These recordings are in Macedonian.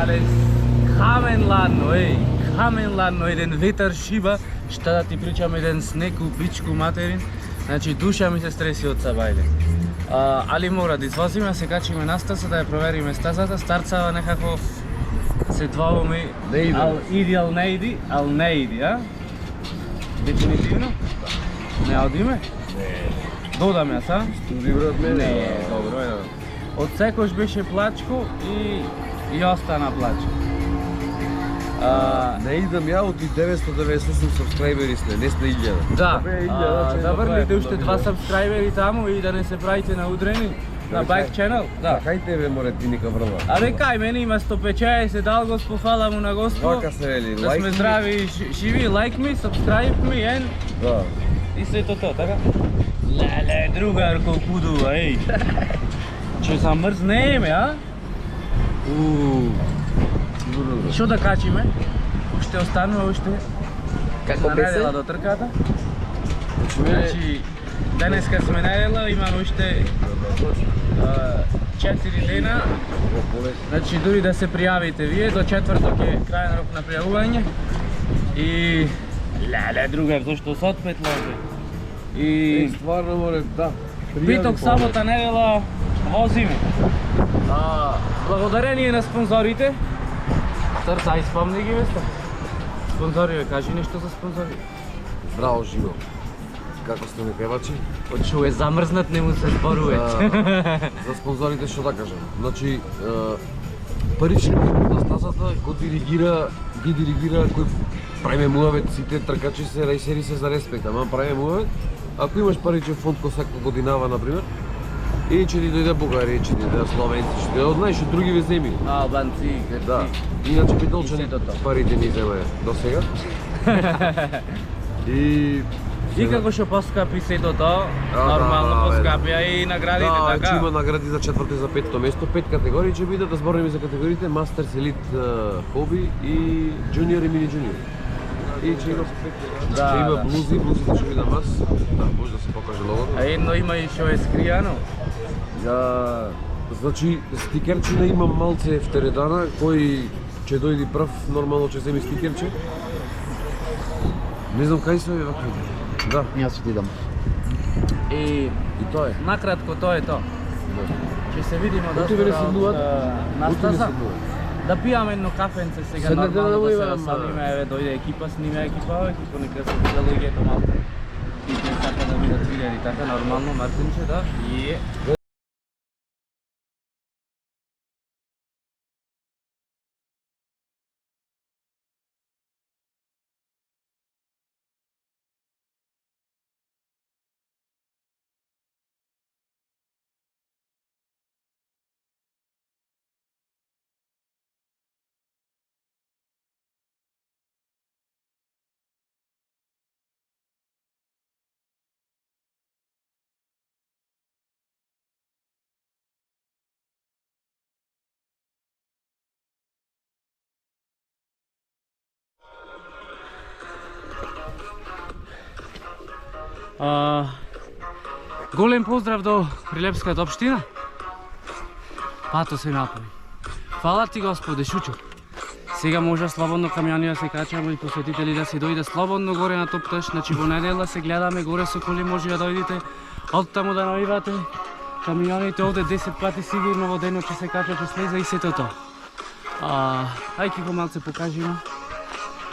Але камен ладно, камен ладно, еден ветар шиба, šta да ти причам еден снег у пичку материн. Значи душа ми се стреси од сабајле. Али мора да извозиме, се качиме на стаса да ја провериме стазата. Старцава некако се дваваме, ал иди, ал не иди, а? Дефинитивно? Не одиме? Не. Додаме, а? Студи брат мене. Не, добро е. Од секој беше плачко и остана плачко. Не идам ја од 998 сабскрайбери сме, не сме 1000. Да, да врлите уште 2 сабскрайбери таму и да не се правите наудрени на Bike Channel. Да. Кај тебе море ти нека врла? Абе кај мене има 150, дал Госпо, фала му на Госпо. Вака се вели, да сме здрави и живи, like ми, subscribe ми, and... Да. И сето тоа, така? Леле, другар колкудува, еј. Че замрзнеме, а? Што да качиме? Уште останува уште Како на беше? недела до трката. Значи, денеска сме недела, имаме уште 4 дена. Значи, дури да се пријавите вие, до четврток е крајен рок на пријавување. И... Леле, другар, зашто се отпетлаже? И... Стварно море, да. Питок, сабота, недела, возиме. Благодарение на спонзорите. Срца, ај спомни ги веста. Спонзори, бе, кажи нешто за спонзори. Здраво живо. Како сте ми певачи? Очу е замрзнат, не му се зборува. За спонзорите што да кажам. Значи, парични на стазата го диригира кој правиме муавет, сите тркачи се, рајсери се за респект, ама правиме муавет. Ако имаш паричен фонд кој секоја годинава, например, и ќе ти дојде Бугари, ќе ти дојде Словенци, ќе ти дојде од најшо други ви земји. Албанци, грци. Да. Иначе Битолчен И сето тоа. парите ни земе до сега. И како што поскапи сето тоа, нормално поскапија и наградите, Да, така? ќе има награди за четврто и за петто место, 5 категории ќе бидат, да збориме за категориите Masters Elite Hobby и Junior и Mini Junior. И ќе има блузи, блузите ќе видам аз. Да, може да се покаже логото. А едно има и што е скријано. Значи, стикерчина имам малце в тередана, кој ќе дојди прв, нормално ќе земи стикерче. Не знам кај се овие вакви. Да, Јас ќе ти дам. И тоа е. накратко тоа е тоа. Да. Ќе се видиме Утре не доскоро седнуваат? на Утре не стаса. седнуваат. Да пијаме едно кафенце сега, Седнете нормално да се имам, расамиме, еве дојде екипа, снима екипа нека се виде луѓето малку. И не сака да бидат видени така, нормално, Мартинче, да. И голем поздрав до Прилепската општина. Пато се направи. Фала ти Господе, Шучо. Сега може слободно камиони да се качаме и посетители да се дојде слободно горе на топташ. Значи во недела се гледаме горе со коли, може да дојдете од таму да навивате камионите овде 10 пати сигурно во денот ќе се качате, слеза и сето тоа. Ајде го малце покажиме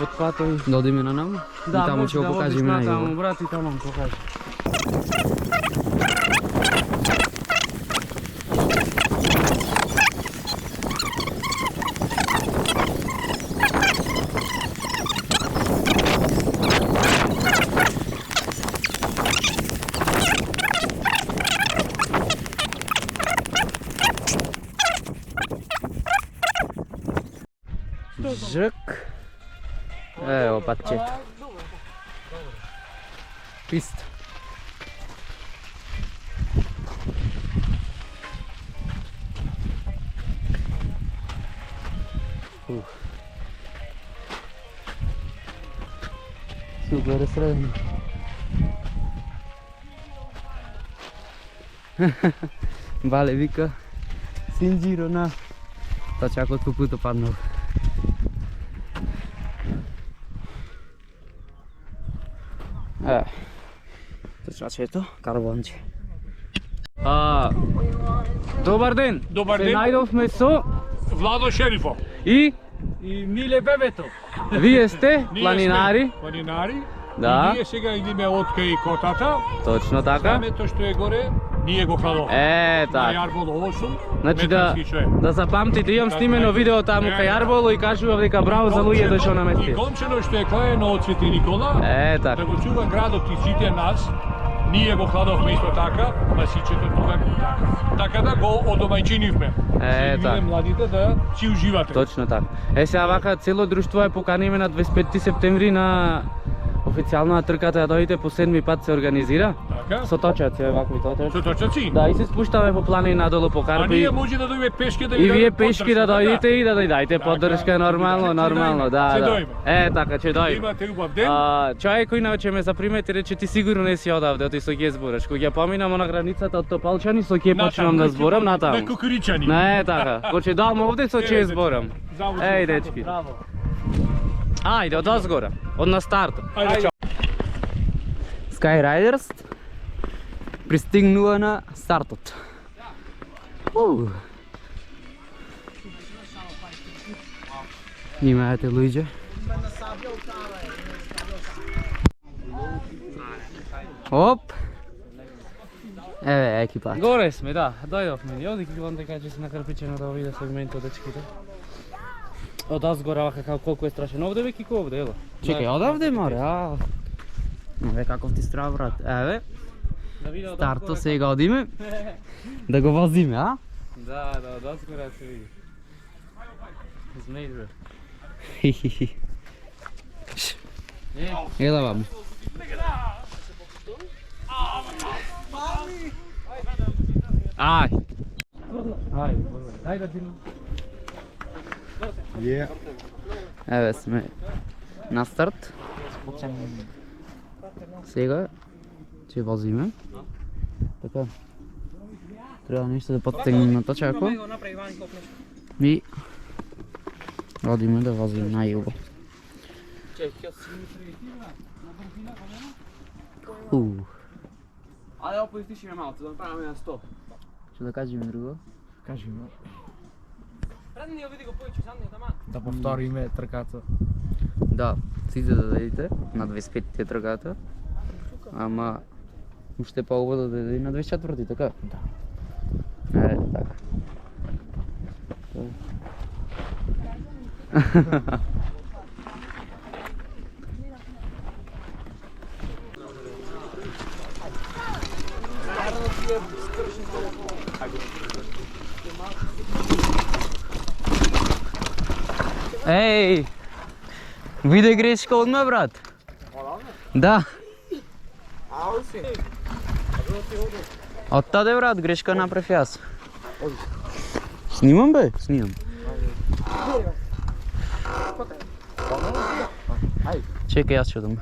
од пато и Да одиме на наму? да, И таму може ќе го да водиш покажеме на натаму, него. брат, и таму покажи. Жък. Ево патчето. Писта. Супер е средно. Бале вика Синджиро на Та чак от купуто паднал. Точно ето, карбонче. Добар ден. Добар Се ден. најдовме со Владо Шерифов. и И Миле Бебето. вие сте Ние планинари. сме Планинари. Да. И ние сега идеме од кај котата. Точно така. Камето што е горе, ние го крадовме. Е, На така. Јарбол 8. Значи да запамтите, имам снимено видео таму кај Јарболо и кажував дека браво за луѓето што И намести. комчено што е клаено од Свети Никола. Е, Да така. го чува градот и сите нас. Ние го кладовме исто така, масичето тука. Така да го одомајчинивме. Е, И вие така. младите да си уживате. Точно така. Е, сега вака цело друштво е поканиме на 25 септември на официјалната трката да дојдете по 7ми пат се организира. Така? Со точаци, вакви точаци. Со точаци. Да, и се спуштаме по планини надолу по А Карпи. ние може да дојдеме пешки да И вие дадеме пешки да поддршка, дојдете така? и да дајте поддршка, нормално, Ќе нормално, дојдеме, да, ќе да. дојдеме. Е, така, ќе дојде. Имате убав ден. Човек кој научи ме запримети рече ти сигурно не си одавде, оти со ќе збораш. Кога ќе поминам на границата од Топалчани, со ќе почнам да зборам натаму. На кукуричани. Не, така. Кога ќе дам овде, со ќе зборам. Заводи. Еј, дечки. Браво. Ајде, од озгора, од на старта. Ајде, чао. Skyrидers пристигнува на стартот. Имајате луѓе. Оп! Еве екипа. Горе сме, да, дојдовме. Ни оди ќе дека ќе се накрпичено да види сегментот дечките. Од озгора вака како колку е страшен. Овде веќе ко овде, ела. Чекај, одавде море, а. Еве каков ти страв брат. Еве, Да види од старто озгора. сега одиме. Да го возиме, а? Да, да, од озгора се види. Змеј, бре. Хи-хи-хи. Ела вам. Ај. Ај, дај да ти. Еве сме на старт. Сега ќе возиме. Така. Треба нешто да поттегнем на точако. И одиме да возиме на југо. Ајде опустиши ме малку, да направиме на 100. Што да кажеме друго? Кажеме Предни ја види го појче, сам не таман. да повториме трката. Да, сите да дадите на 25-ти трката. Ама уште по-убаво да даде и на 24-ти, така? Да. Така. Ей! Виде грешка одма, брат. Да. Оттаде, брат, грешка направи јас. Снимам, бе? Снимам. Чекай, јас ќе одам.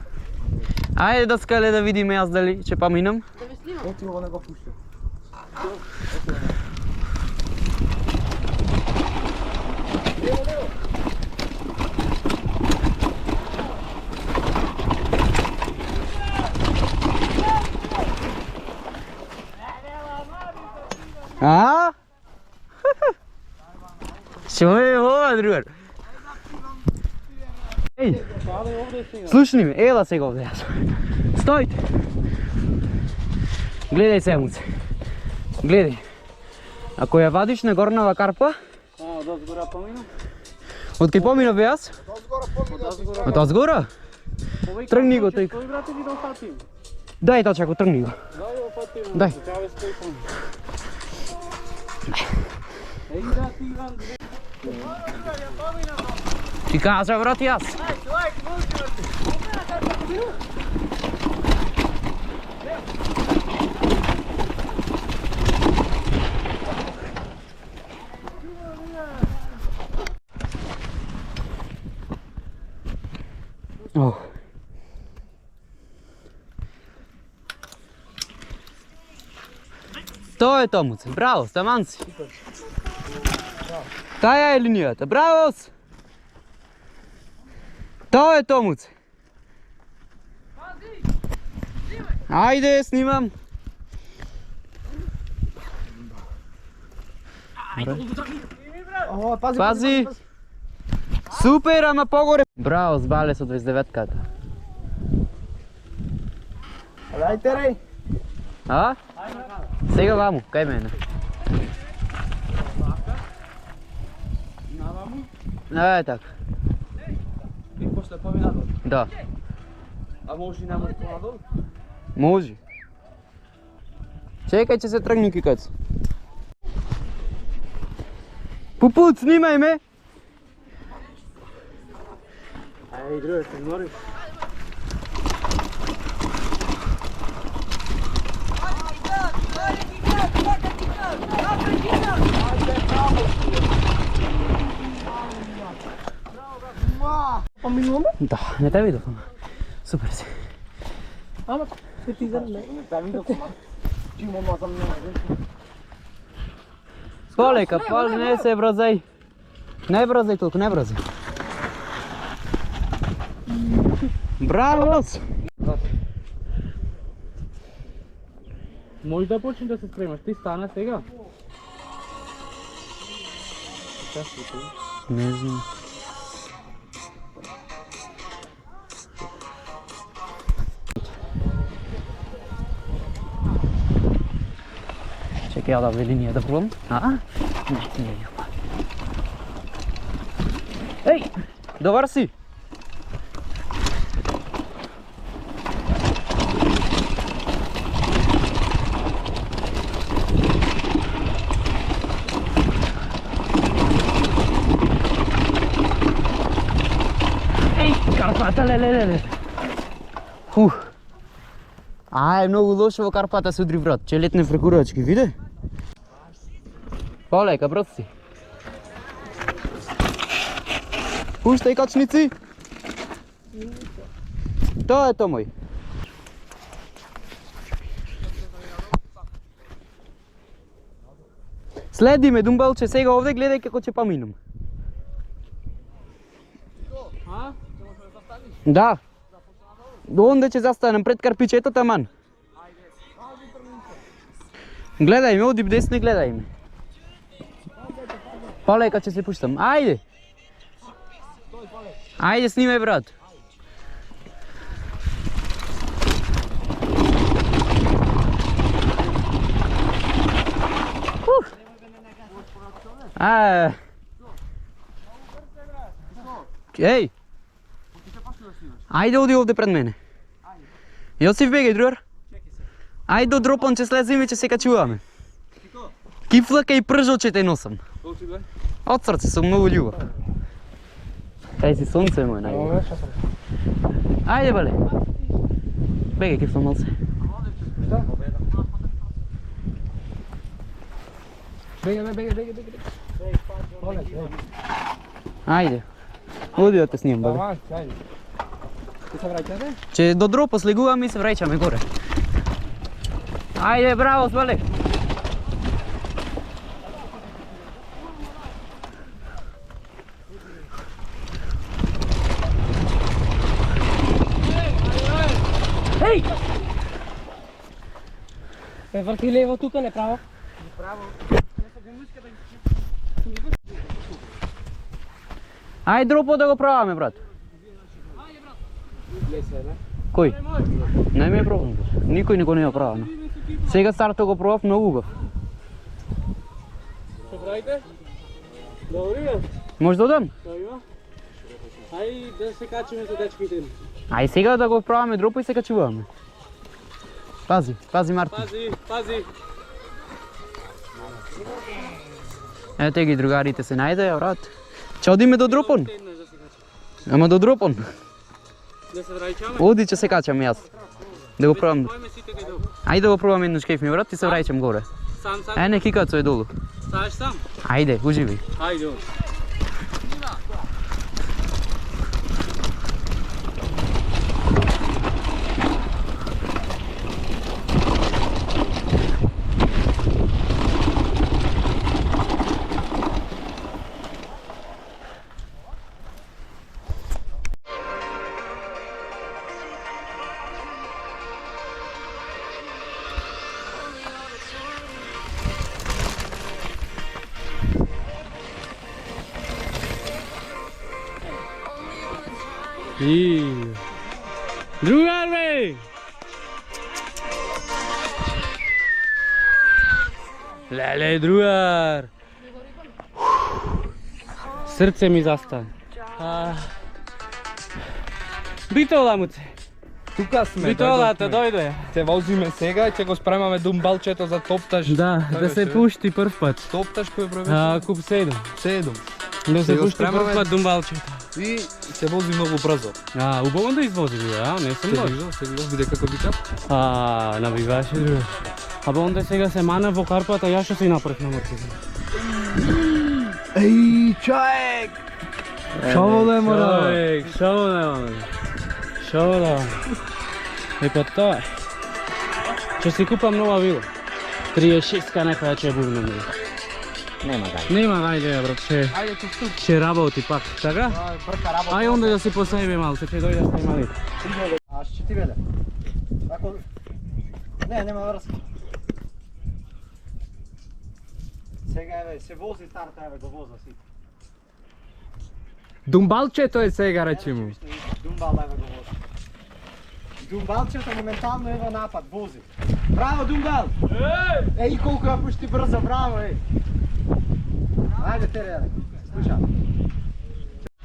Ајде да скале да видиме јас дали ќе поминам. А? Што е ова, другар? Еј, слушни ме, ела сега овде јас. Стојте. Гледај се, муце. Гледај. Ако ја вадиш на горнава карпа, Од озгора помина. од кај поминав јас? Од озгора? Тргни го тој. Тој брате ви да фатим. Дај точако, тргни го. Дај го фатим. Дај. Чаве стои кон. Еј да ти Иван. Ти кажа, брат, јас. Ох. Тоа е Томуце, браво, стаман си. Тая е линията. Браво! Той е Томуц. Айде, снимам. Пази! Супер, ама по-горе! Браво, с Бале со 29-ката. Дайте рей! А? Сега ваму, кај мене. Е, така. И после поминадол. Да, А може и нема понадол? може. Чекай, че се тръгни кикац. Пупут, снимай ме! Ай, друга, се нориш. Да, не те видов. Супер си. Ама, се ти зърне. Да, видов. Чимо мазам не. Полека, не се вразай. Не вразай толкова, не вразай. Браво! Може да почнеш да се спремаш. Ти стана сега. Не знам. Чекай, да види ние да пробвам. А? Не е. Ей! Добър си! Карпата, леле. Е много лошо во Карпата се удри врат, че летне фрекурачки, виде? Полека, брат си. Пуштай качници! Тоа е то мој. Следи ме, Думбалче, сега овде гледај како ќе поминам. Да. Онде ќе застанем пред карпичето таман. Гледај ме, оди десне, гледај ме. Полека ќе се пуштам. Ајде. Ајде, снимај, брат. Еј! Ајде, оди овде пред мене. Јосиф, бегај, другар. Ајде до дропон, че слеземе, че се качуваме. Кифлака и пржо, че те носам. Од срце, сум многу љубав. Кај си сонце, мој најлюбав. Ајде, бале. Бегај, кифлам малце. Бегај. Ајде. Оди да те снимам, бале. Ајде. Ти се враќате? Че до дропо слегуваме и се враќаме горе. Ајде, браво, бале. Еј! Върти лево тука, не право. Ајде дропо да го пробаме, брат. Кој? Не ми е пробвам. Никој не го не е правено. Сега старто го пробав, многу убав. Што правите? Добри бе. Може да одам? Ај да се качиме со дечките. Ај сега да го пробаме дропо и се качуваме. Пази, пази Марти. Пази. Ете ги другарите се најдеја, брат. Че одиме до дропон? Ама до дропон. Да се враќаме? Оди, че се качам јас. Да го пробам. Појме сите кај долу. Ајде да го пробам еднаш кај ми, брат, и се враќам горе. Сам. Не кикацо е долу. Ставаш сам? Ајде, уживај. Ајде. И... Другар, бе! Леле, другар! Срце ми застане. Битола, муце. Тука сме. Битолата, дојде. Се возиме сега и ќе го спремаме думбалчето за топташ. Да, да се пушти прв пат. Топташ кој пробеше? Куп 7. 7. Да се го пушти прв спремаме. пат думбалчето. И се вози многу брзо. Убаво да извози, не сум лош. Се видов, биде како вика. Навигаше, друга. Абе, онде сега се мана во карпата, ја што си направив на мотоцикл. Еј, човек! Шо да мора? Човек, шо да. Шо да. Па тоа е. Ќе си купам нова вила. 36-ка некоја ќе бувне ми. Нема гајде, брат, ќе работи пак, така? Ај онде да си посеби малце, ќе дојде што има ли. Аз ще ти веля. Ако... Не, нема връзка. Сега бе, се вози старта, бе, го воза си. Думбалчето е сега, речи му. Думбал, бе, го воза. Думбалчето моментално е во напад, вози. Браво, Думбал! Ей, колко я пушти бързо, браво, ей! Айде, тере, слушам.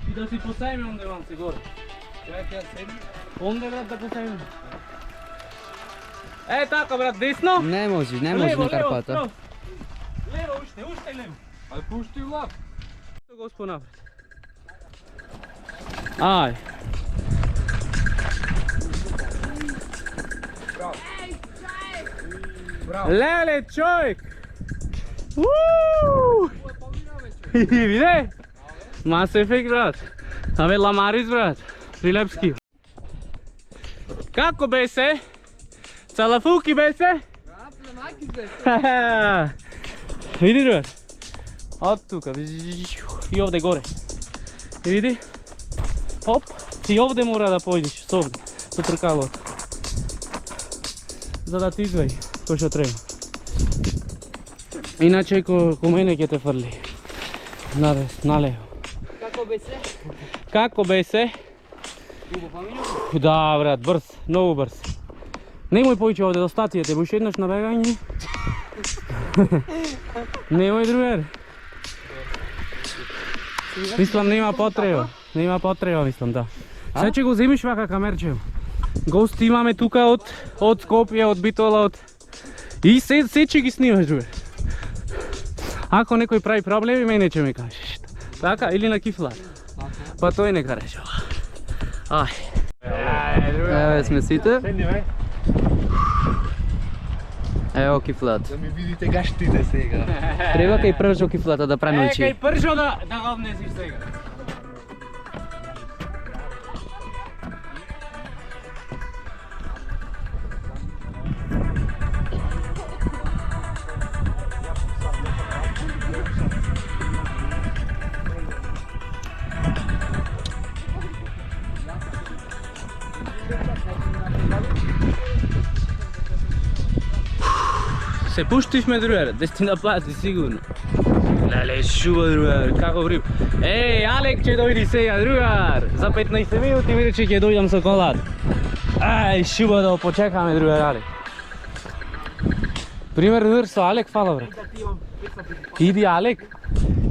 И да си посеби онде малце горе. Чекай, седи. Онде, брат, да посеби. Е, така, брат, десно? Не може на Карпата. Лево, уште лево. Ај пушти влак. Господ напред. Ај. Браво. Леле, човек! Ууу! Виде? Mass Effect, брат. Абе, Ламарис, брат. Прилепски. Како бесе? Цалафуки бесе? Види, брат. От тука. И овде горе. И види? Оп. И овде мора да појдеш. Со овде. Со тркалото. За да ти извади кој што треба. Иначе ко мене ќе те фрли. Налево. Како бесе? Да, брат, брз, многу брз. Немој поиќе овде до стацијата, будеш еднаш на бегање. Немој, другар. Мислам, нема потреба. Нема потреба, мислам, да. Се ќе го земиш вака камерчево. Гости имаме тука од Скопје, од Битола, и се ќе ги снимаш, другар. Ако некој прави проблеми, мене ќе ме кажеш. Така, или на кифлар. Па тој нека решава. Ај. Еве сме сите. Ево кифлат. Да ми видите гаштите сега. Треба кај првжо кифлата да премолчи. Кај пржо да го внесиш сега. Се пуштивме, другар, 10 на пати сигурно. Леле, шуба, другар, како вриб. Еј, Алек ќе дојди сега, другар. За 15 минути ми рече ќе дојдам со колата. Ај, шуба да го почекаме, другар, Алек. Пример двр со Алек, фала, брат. Иди, Алек.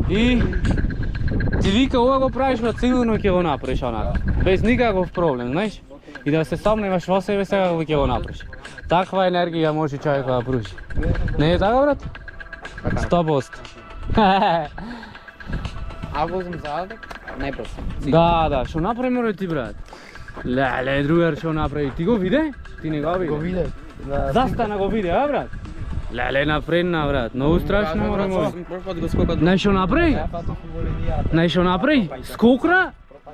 И ти вика, ова го правиш, брат, сигурно ќе го направиш онака. Без никаков проблем, знаеш? И да се сомневаш во себе, сега ќе го направиш. Таква енергија може човек да пружи. Не е така, брат? 100%. А возам за Алек? Најпросто. Да, што направи море ти, брат? Леле, другар што направи? Ти го виде? Ти не го виде? Го виде. Застана го виде, а, брат? Леле, напредна, брат. Многу страшно море море. Прв го скокат. Знаеш што направи? Знаеш што направи? Скокна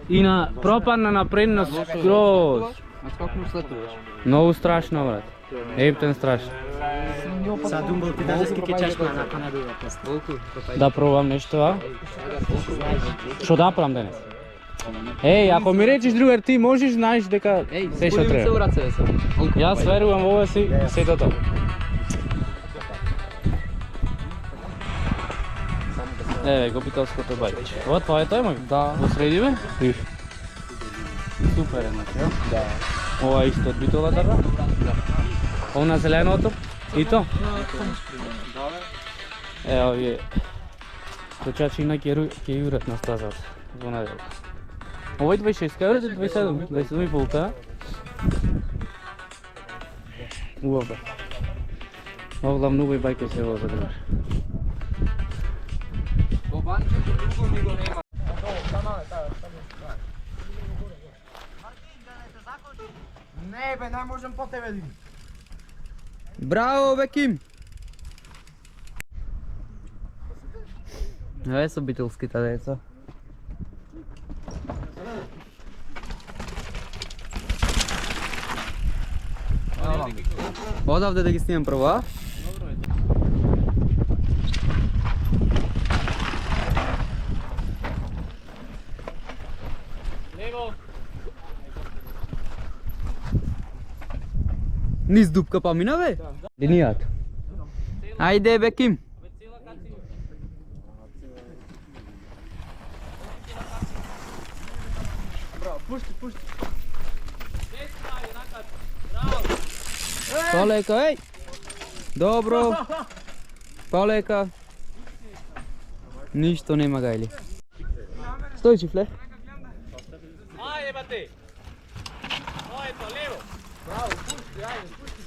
и пропадна напредна скроз. Скокну слетуваш. Многу страшно, брат. Ептен страшно. Са Думбал ти даде скики чешко, анака не бива после. Да пробам нешто, а? Што да правам денес? Еј, ако ми речеш, другар, ти можеш, знаеш дека се што Се треба. ураце да се. Јас верувам во ова си, сето тоа. Еве, гопителското бајче. Ова тоа е тој мој? Да. Го средиме? Супер е, значи, ја? Да. Ова е исто од битова дрва? Да. Она зеленото? И то? Ево овие. Точачина ќе јурат на стазата во неделя. Овој 26 евра, 27, 27 и полка. Убав бе. Оглавно овој бајка се воза добар. Не бе, не можем по тебе ли. Браво, бе, Ким! Еве со бителските деца. Одавде да ги снимам прво, а? Низ дупка помина, бе? Линијата. Ајде, бе, Ким. Полека, еј! Добро! Полека! Ништо нема гајли. Стој, чифле.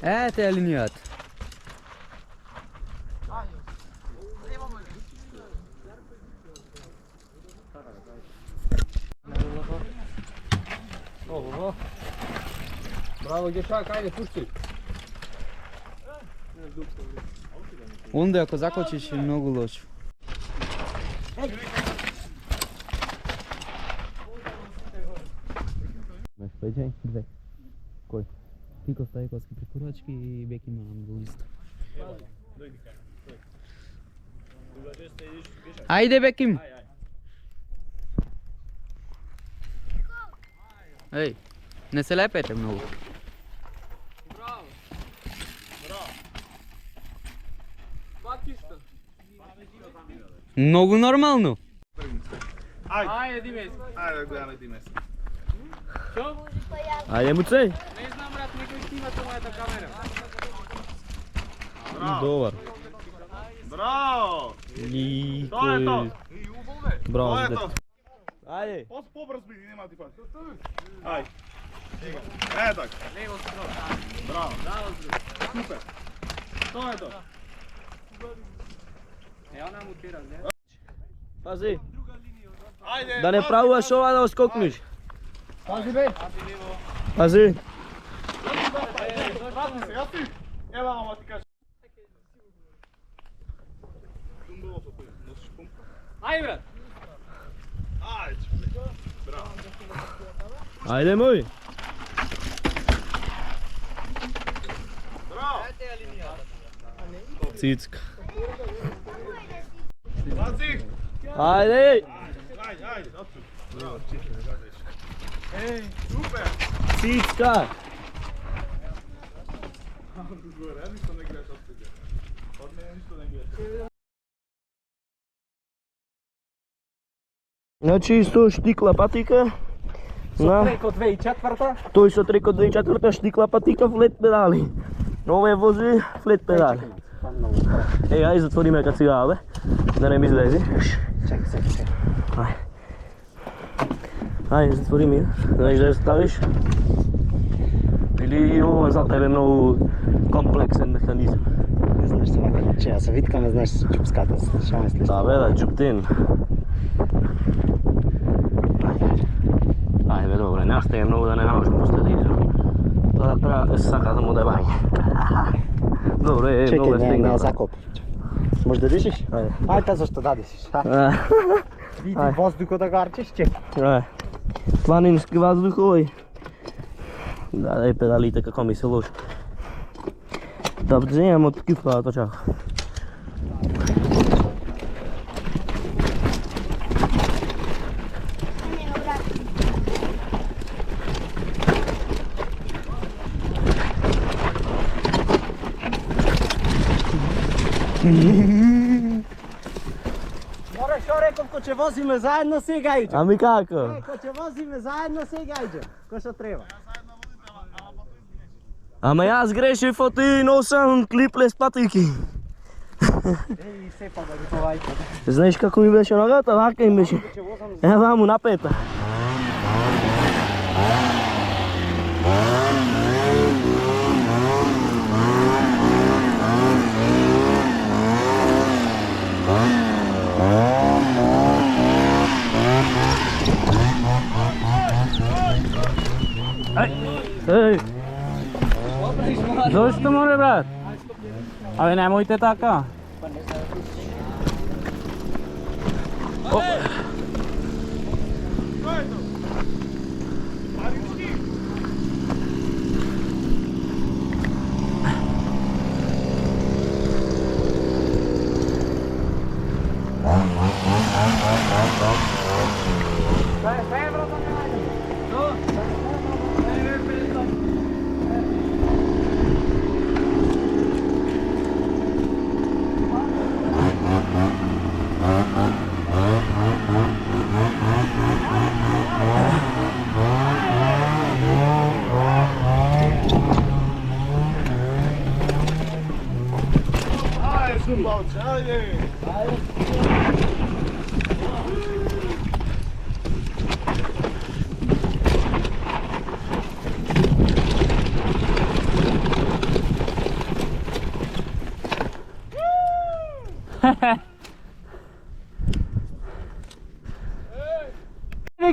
Ете е линијата. Браво, дечак, ајде, пушти. Онде ако закочиш е многу лошо. Две. Кој? Тико Стајковски препорачки и Беки има на листа. Ајде, Беким! Еј, не се лепете многу. Многу нормално. Ајде, Димес. Ајде, гледаме Димес. Ајде, Муцеј. Не знам, брат, некој снима со мојата камера. Добар. Браво! И Тоа е тоа. Браво, Тоа е дете. тоа. Ајде. Побрз биди, нема ти фати. Ај. Е така. Лево скроз. Браво. Браво, друг. Супер. Тоа е тоа. Е, она му тира, не? Пази, Ајде. да не правуваш ова да оскокнеш. Пази бе. Пази. Пази се, јас ти. Ева, ама ти кажа. Ајде, брат. Ајде. Ајде, мој. Браво. Цицка. Пази. Ајде. Ајде, ајде, отсу. Браво, Еј, супер. Цицка. Горе, ништо не гледаш од сега. Од мене ништо не гледаш. Значи со штикла патика на Преко 2004-та. тој со треко 2004 штикла патика флет педали. Овој вози флет педали. Ај затвори ме кација, бе. Да не ми излези. Чекај. Ај, затвори ми. Знаеш да ја ставиш? Или ова за тебе многу комплексен механизам. Не знаеш се вака, че ја се виткаме, знаеш чупската, што мислиш? Да, бе, да, чуптин. Ајде, бе, добре, не стега многу да не научам после да израм. Тоа треба да се сака да му да бање. Добре, многу Чекај, не стегна. закоп. Може да дишиш? Ајде. Ајде, зашто да дишиш? Види воздухот да гарчиш, чекај. Планински воздух овој. Да, и педалите како ми се лоши. Да вземам од кифлата чак. More, što rekao, ko će vozime zajedno, сега iđe. A mi kako? Ko će vozime zajedno, сега iđe. Ko što treba. Ама jaz grešim, fo ti nosam клиплес патики. Ej, сепа да ги повајте. Знаеш како ми беше ногата? Вака им беше. Ева му напета. Ej! Zašto more, brat? Ali nemojte taka.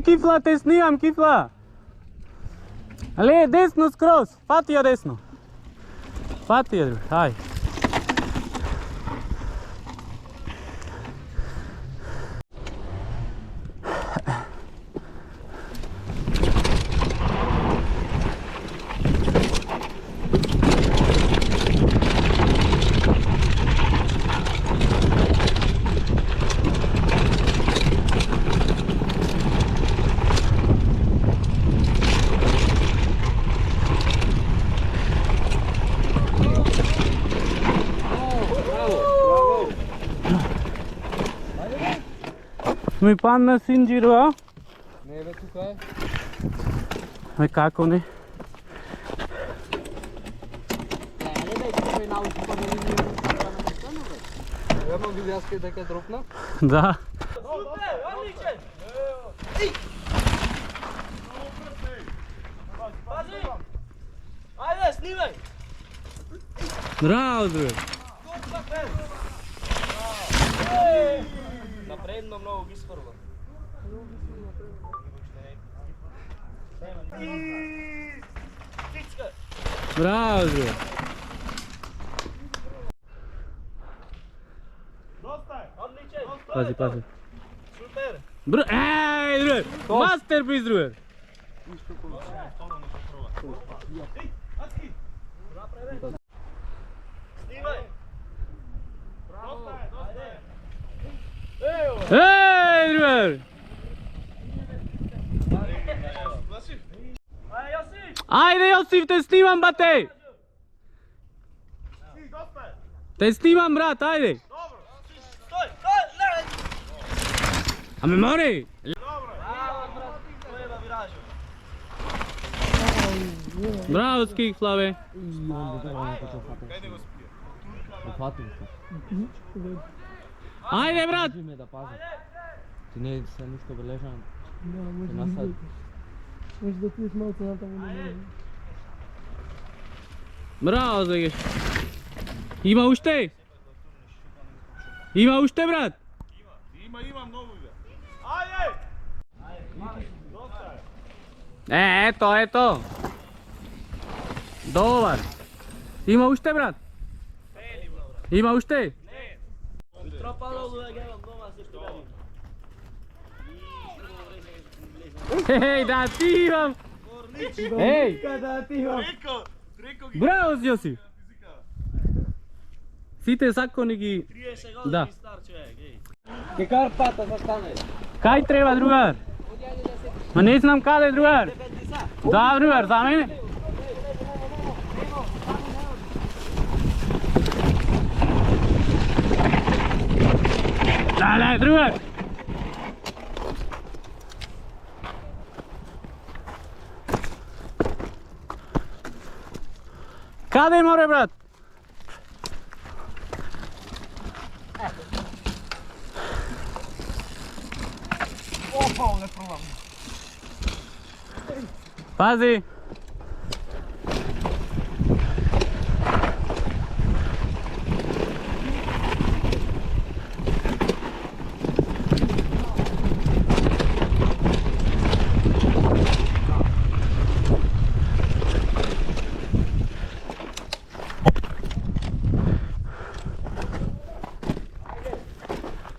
Kifla, te snimam, kifla! Ale, desno skroz, fatija desno. Fatija, haj. Mi падна синџира. Не бе, тука е. Ме како не? Верно видеаска дека дропна? Да. Ајде, снимај! Браво, друг. Напредно многу ги сфрла. Браво, друг. Пази, пази. Супер! Ей, друг! Мастерпис, друг! Снимај! Ей, друг! Ajde, Josip, te snimam, bate! Te snimam, brat, ajde! Стој, стој, леј! Ame mori! Лева виража. Bravo, skik, Flave! Ajde, brat! Ти не се ништо бележан. Bravo, Zegeš! Ima ušte? Ima ušte, brat? Ima mnogo ga. Eto, eto! Dobar! Ima ušte, brat? Ima ušte? Тропало да ги имам дома се што бе. Hej, da ti imam! Hej! Kada ti imam. Bravo, Josip! Site zakoniki... 30 години Да. стар човек, еј. Ке кар пата за стане. Kaj treba, drugar? Ma ne znam kada, drugar. Da, drugar, za mene. Dale, drugar! Kade more, brat? Pazi!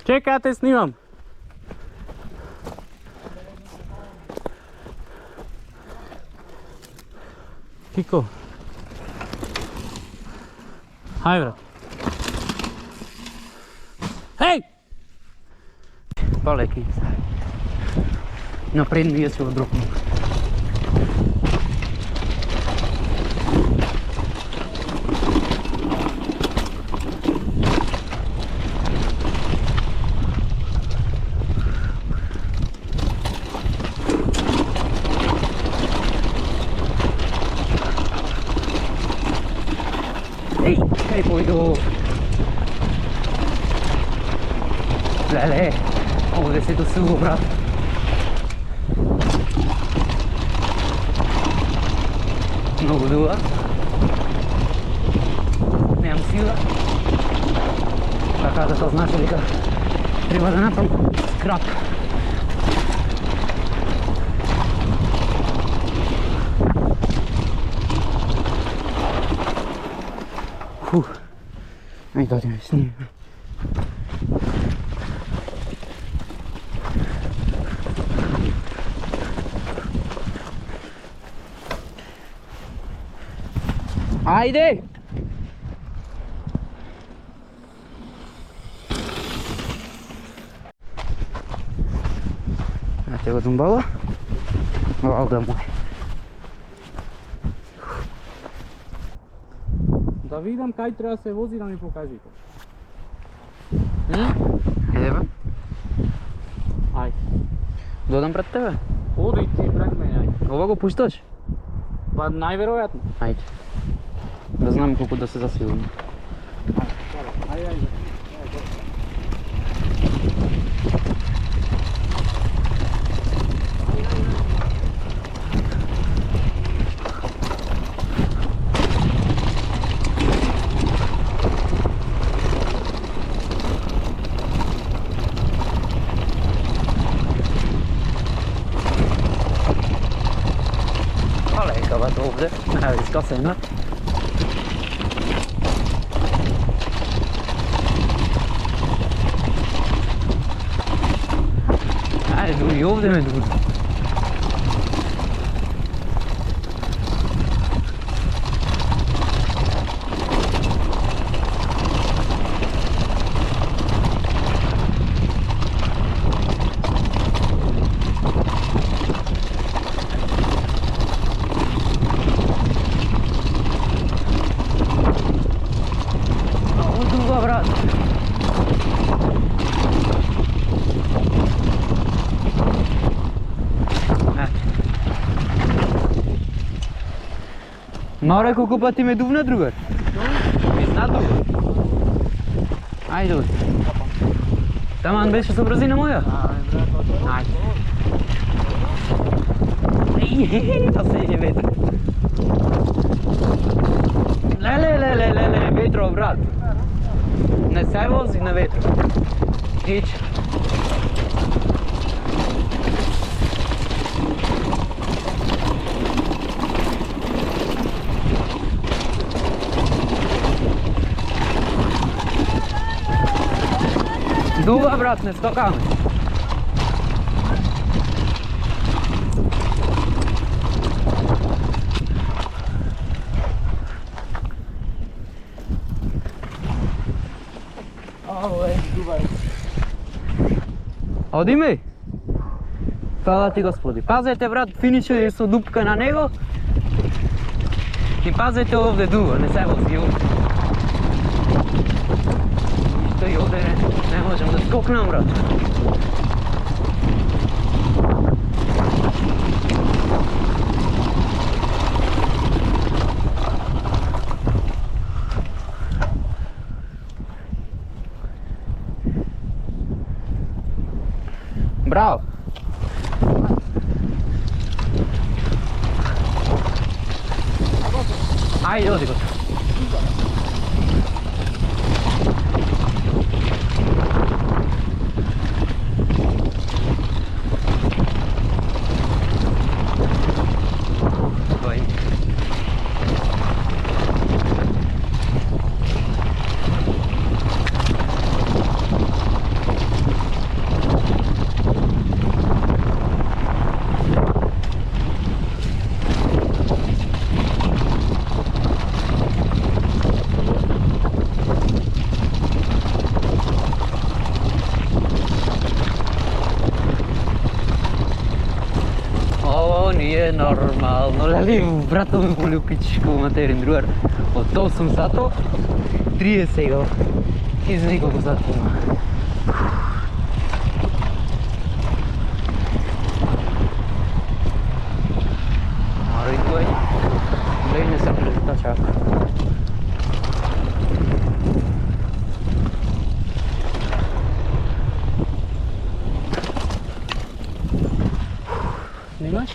Čekaj, ja te snimam. Kiko. Haj, brat. Hej! Poleki. Napred mi je se odropnil. Hej, pojdu. Lele, ovdje si to suho, brat. Mnogo duga. Nemam sila. Така да са значили да трябва да направим скрап. Фух. Ай, да ме снимем. Айде! Ето го думбала. Алда мой. Да видам кај треба да се вози, да ми покажите. Еде бе. Ајде. Додам пред тебе. Оди ти пред мене, ајде. Ова го пушташ? Па најверојатно. Ајде. Да знам колку да се засилам. Ајде, ајде. Leka wat ovdje. Evo iskasajna. Ajde, i ovdje me duži. Brat. Mare колку пати ме дувна, другар? Ми изнадува. Ајде. Таман беше со брзина моја? Ајде. Да се иде ветро. Леле, ветро, брат. Не се вози на ветро. Ич. Дува, брат, не скакаме. Оди ми! Фала ти, господи. Пазете, брат, финичер е со дупка на него. И пазете овде дува, не се вози овде. Што и овде не можем да Скокнам, брат. Браво! Ajde, odi gotovo. Vai. Ovo nije normalno, ali brato me boli u pičku materin drugar. Od 8 satov, 30 evo. Iz nekoliko satova. Maro i tvoj. Gledaj ne sam tačak. Snimaš?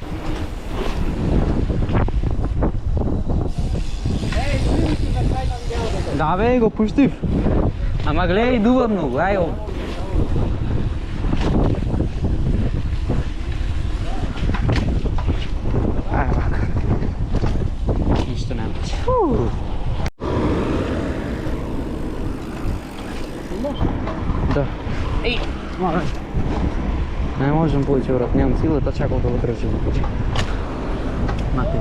Da bе, го пуштив. Ама гледай, дува много, ай ово. Ай, вака. Нищо няма. Да. Ей, мора. Не можем повече, брат, нямам сила, та чакал да го дръжим. Мате.